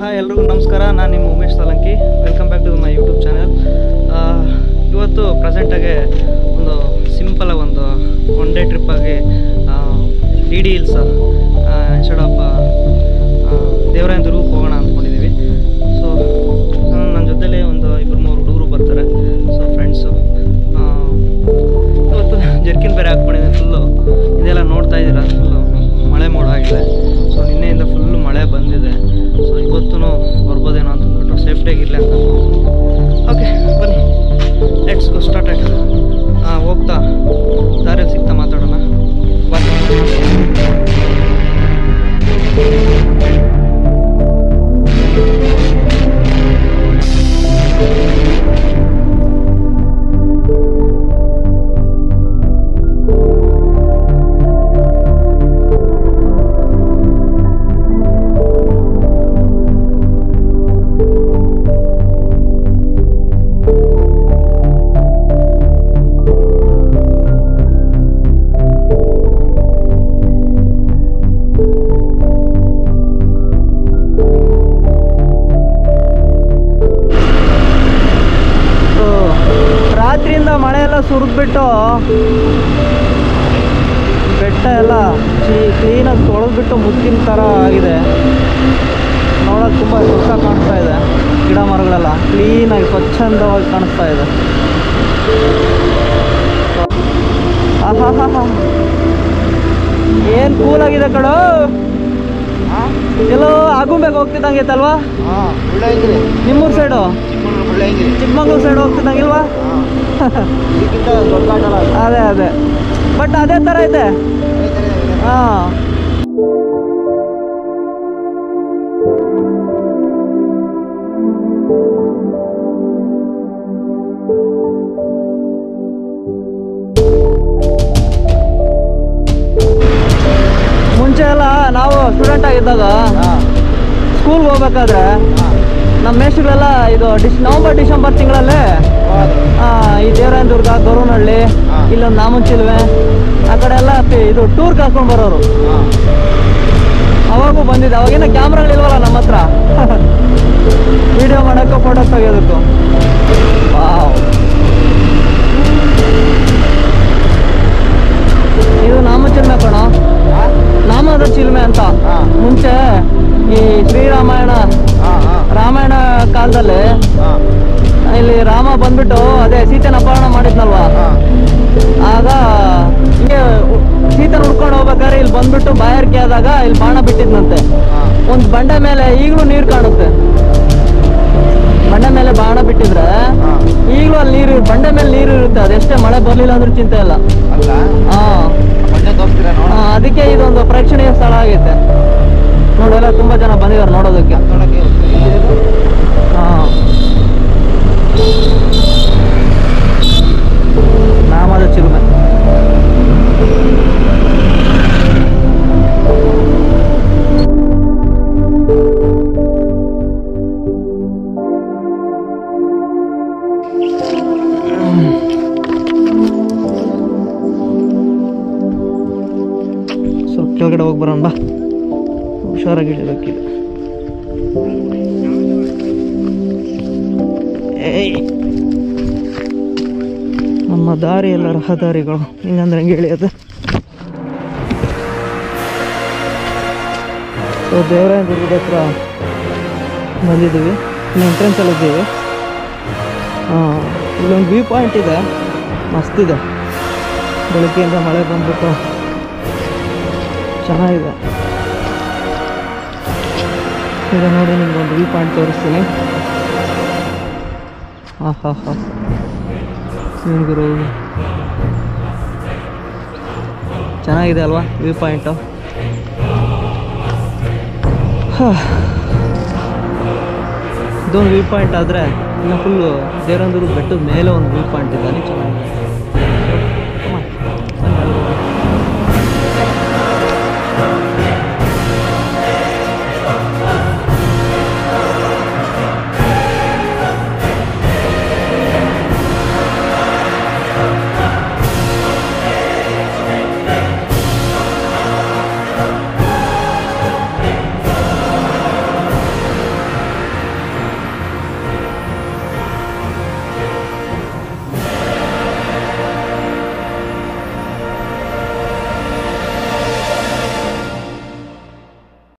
Hi ಎಲ್ರಿಗೂ ನಮಸ್ಕಾರ. ನಾನು ನಿಮ್ಮ Umesh Salanki. Welcome back to my YouTube channel. ಇವತ್ತು ಪ್ರೆಸೆಂಟಾಗಿ ಒಂದು ಸಿಂಪಲಾಗಿ ಒಂದು ಒನ್ ಡೇ ಟ್ರಿಪ್ಪಾಗಿ D D hills instead of ದೇವರಾಯನ ದುರ್ಗಕ್ಕೆ ಹೋಗೋಣ ಅಂದ್ಕೊಂಡಿದ್ದೀವಿ. ಸೊ ನನ್ನ ಜೊತೆಲಿ ಒಂದು 2-3 ಹುಡುಗರು ಬರ್ತಾರೆ. ಸೊ ಫ್ರೆಂಡ್ಸು ಇವತ್ತು ಜರ್ಕಿನ್ ಬೇರೆ ಹಾಕ್ಕೊಂಡಿದ್ದೀನಿ. ಫುಲ್ಲು ಇದೆಲ್ಲ ನೋಡ್ತಾ ಇದ್ದೀರಾ, ಫುಲ್ಲು ಮಳೆ ಮೋಡ ಆಗಿದೆ. ಸೊ ನಿನ್ನೆಯಿಂದ ಫುಲ್ಲು ಮಳೆ ಬಂದಿದೆ. ಸೊ ಇವತ್ತೂ ಬರ್ಬೋದೇನೋ ಅಂತಂದ್ಬಿಟ್ಟು ಸೇಫ್ಟಿಯಾಗಿರಲಿ ಅಂತ. ಓಕೆ ಬನ್ನಿ, ಲೆಟ್ಸ್ ಗೋ ಸ್ಟಾರ್ಟ್. ಹೋಗ್ತಾ ದಾರಿಯಲ್ಲಿ ಸಿಗ್ತಾ ಮಾತಾಡೋಣ ಬನ್ನಿ. ರಾತ್ರಿಯಿಂದ ಮಳೆ ಎಲ್ಲ ಸುರಿದ್ಬಿಟ್ಟು ಬೆಟ್ಟ ಎಲ್ಲ ಕ್ಲೀನಾಗಿ ತೊಳೆದ್ಬಿಟ್ಟು ಮುದ್ದಿನ ಥರ ಆಗಿದೆ. ನೋಡೋಕೆ ತುಂಬ ಸುಖ ಕಾಣಿಸ್ತಾ ಇದೆ. ಗಿಡ ಮರಗಳೆಲ್ಲ ಕ್ಲೀನಾಗಿ ಸ್ವಚ್ಛಂದವಾಗಿ ಕಾಣಿಸ್ತಾ ಇದೆ. ಆಹಾ, ಏನು ಕೂಲಾಗಿದೆ ಕಣೋ. ಎಲ್ಲೋ ಆಗುಂಬೆಗೆ ಹೋಗ್ತಿದ್ದಂಗೆ ಐತಲ್ವಾ? ನಿಮ್ಮೂರು ಸೈಡು ಚಿಕ್ಕಮಂಗ್ಳೂರು ಸೈಡ್ ಹೋಗ್ತಿದ್ದಂಗಿಲ್ವಾ? ಅದೇ ಬಟ್ ಅದೇ ಥರ ಐತೆ. ಹಾಂ, ಮುಂಚೆ ಎಲ್ಲ ನಾವು ಸ್ಟೂಡೆಂಟ್ ಆಗಿದ್ದಾಗ ಸ್ಕೂಲ್ಗೆ ಹೋಗ್ಬೇಕಾದ್ರೆ ನಮ್ಮ ಮೇಷ್ಟ್ರುಗಳೆಲ್ಲ ಇದು ನವಂಬರ್ ಡಿಸೆಂಬರ್ ತಿಂಗಳಲ್ಲೇ ಈ ದೇವರಾಯನ ದುರ್ಗ, ಗೊರವನಹಳ್ಳಿ, ಇಲ್ಲೊಂದು ನಾಮಂಚಿಲ್ವೆ ಆ ಕಡೆ ಎಲ್ಲ ಇದು ಟೂರ್ಗೆ ಹಾಕೊಂಡು ಬರೋರು. ಅವಾಗೂ ಬಂದಿದ್ದೆ. ಅವಾಗೇನೋ ಕ್ಯಾಮ್ರಾಗಳಿಲ್ವಲ್ಲ ನಮ್ಮ ಹತ್ರ, ವಿಡಿಯೋ ಮಾಡೋಕ್ಕೂ ಫೋಟೋ ತೆಗೆಯೋದಕ್ಕೂ. ಇದು ನಾಮಚಿಲ್ಮೆ ಕಣೋ, ನಾಮದ ಚಿಲ್ಮೆ ಅಂತ. ಮುಂಚೆ ಈ ಶ್ರೀರಾಮಾಯಣ ರಾಮಾಯಣ ಕಾಲದಲ್ಲಿ ಇಲ್ಲಿ ರಾಮ ಬಂದ್ಬಿಟ್ಟು ಅದೇ ಸೀತೆನ ಅಪಹರಣ ಮಾಡಿದ್ನಲ್ವಾ, ಆಗ ಹಿಂಗೆ ಸೀತೆನ ಹುಡ್ಕೊಂಡು ಹೋಗ್ಬೇಕಾದ್ರೆ ಇಲ್ಲಿ ಬಂದ್ಬಿಟ್ಟು ಬಾಯಾರಿಕೆ ಆದಾಗ ಇಲ್ಲಿ ಬಾಣ ಬಿಟ್ಟಿದ್ನಂತೆ. ಒಂದು ಬಂಡೆ ಮೇಲೆ ಈಗಲೂ ನೀರು ಕಾಣುತ್ತೆ. ಬಂಡೆ ಮೇಲೆ ಬಾಣ ಬಿಟ್ಟಿದ್ರೆ ಈಗಲೂ ಅಲ್ಲಿ ನೀರು, ಬಂಡೆ ಮೇಲೆ ನೀರು ಇರುತ್ತೆ. ಅದೆಷ್ಟೇ ಮಳೆ ಬರ್ಲಿಲ್ಲ ಅಂದ್ರೂ ಚಿಂತೆ ಇಲ್ಲ. ಅದಕ್ಕೆ ಇದೊಂದು ಪ್ರೇಕ್ಷಣೀಯ ಸ್ಥಳ ಆಗೈತೆ. ನೋಡೆಲ್ಲ ತುಂಬಾ ಜನ ಬಂದಿದ್ದಾರೆ ನೋಡೋದಕ್ಕೆ. ನಾಮದ ಚಿಲುಮೆ. ಸ್ವಲ್ಪ ಕೆಳಗಡೆ ಹೋಗಿ ಬರೋಣ ಬಾ, ಹುಷಾರಾಗಿ ಇಡಬೇಕಿದೆ. ನಮ್ಮ ದಾರಿ ಎಲ್ಲ ರಹದಾರಿಗಳು ಹಿಂಗಂದ್ರೆ ಹೆಂಗೆ ಹೇಳಿಯೋದು. ಸೊ ದೇವರಾಯನ ದುರ್ಗದ ಹತ್ರ ಬಂದಿದ್ದೀವಿ, ಎಂಟ್ರೆನ್ಸಲ್ಲಿ ಇದ್ದೀವಿ. ಇಲ್ಲೊಂದು ವ್ಯೂ ಪಾಯಿಂಟ್ ಇದೆ, ಮಸ್ತಿದೆ. ಬೆಳಗ್ಗೆಯಿಂದ ಮಳೆ ಬಂದ್ಬಿಟ್ಟು ಚೆನ್ನಾಗಿದೆ. ಈಗ ನೋಡಿ ನಿಮ್ಗೊಂದು ವ್ಯೂ ಪಾಯಿಂಟ್ ತೋರಿಸ್ತೀನಿ. ಗುರು ಚೆನ್ನಾಗಿದೆ ಅಲ್ವಾ ವ್ಯೂ ಪಾಯಿಂಟು? ಇದೊಂದು ವ್ಯೂ ಪಾಯಿಂಟ್ ಆದರೆ ಇನ್ನು ಫುಲ್ಲು ದೇವರಾಯನ ದುರ್ಗ ಬೆಟ್ಟದ ಮೇಲೆ ಒಂದು ವ್ಯೂ ಪಾಯಿಂಟ್ ಇದೆ, ಅಲ್ಲಿ ಚೆನ್ನಾಗಿದೆ.